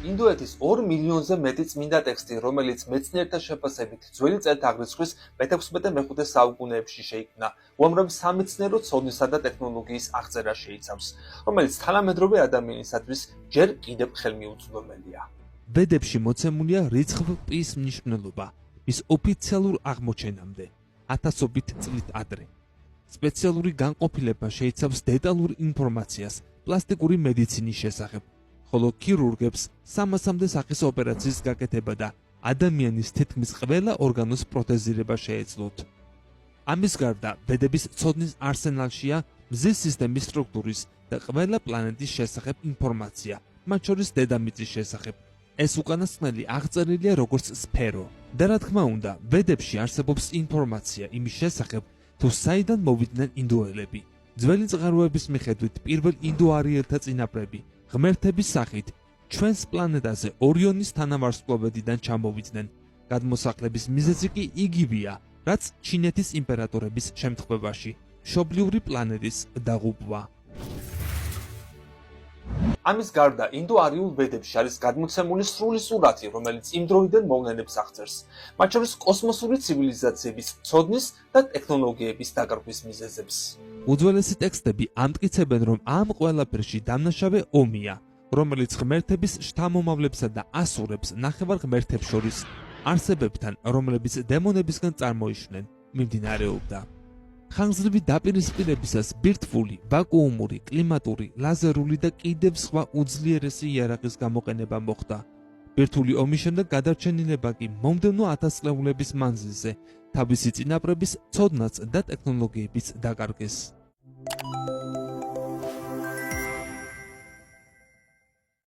ინდოეთის 2 მილიონზე მეტი წმინდა ტექსტი, რომელიც მეცნიერთა შეფასებით ძველი წელთაღრიცხვის მე-16-მე-5 საუკუნეებში შეიქმნა, უამრავი სამეცნიერო ცოდნისა და ტექნოლოგიის აღწერა შეიცავს, რომელიც თანამედროვე ადამიანისათვის ჯერ კიდევ ხელმიუწვდომელია. ვედებში მოცემულია რიცხվ პის მნიშვნელობა მის ოფიციალურ აღმოჩენამდე, ათასობით წლით ადრე. სპეციალური განყოფილება შეიცავს დეტალურ ინფორმაციას პლასტიკური მედიცინის შესახებ, ხოლო ქირურგებს 300-მდე სახის ოპერაციის გაკეთება და ადამიანის თითქმის ყველა ორგანოს პროთეზირება შეეძლოთ. ამის გარდა, ვედების ცოდნის არსენალშია მზის სისტემის სტრუქტურის და ყველა პლანეტის შესახებ ინფორმაცია, მათ შორის დედამიწის შესახებ. ეს უკანასკნელი აღწერილია როგორც სფერო. და რა თქმა უნდა, ვედებში არსებობს ინფორმაცია იმის შესახებ, თუ საიდან მოვიდნენ ინდოელები. ძველი წყაროების მიხედვით პირველ ინდოარიელთა წინაპრები ღმერთების სახით ჩვენს პლანეტაზე ორიონის თანავარსკვლავედიდან ჩამოვიდნენ. გადმოსახლების მიზეზი კი იგივეა, რაც ჩინეთის იმპერატორების შემთხვევაში, მშობლიური პლანეტის დაღუპვა. ამის გარდა, ინდოარიულ ვედებში არის გადმოცემული სრული სურათი, რომელიც იმ დროიდან მოვლენებს აღწერს, მათ შორის კოსმოსური ცივილიზაციების ცოდნის და ტექნოლოგიების დაკარგვის მიზეზებს. უძველესი ტექსტები ამტკიცებენ, რომ ამ ყველაფერში დამნაშავე ომია, რომელიც ღმერთების შთამომავლებსა და ასურებს ნახევარ ღმერთებს შორის არსებებთან, რომლებიც დემონებისგან წარმოიშვნენ, მიმდინარეობდა. ხანგრძლივი დაპირისპირებისას ბირთვული, ვაკუუმური, კლიმატური, ლაზერული და კიდევ სხვა უძლიერესი იარაღის გამოყენება მოხდა. ბირთვული ომის შემდეგ გადარჩენილება კი მომდევნო 1000 წლეულების მანძილზე თავისი წინაპრების ცოდნაც და ტექნოლოგიების დაკარგეს.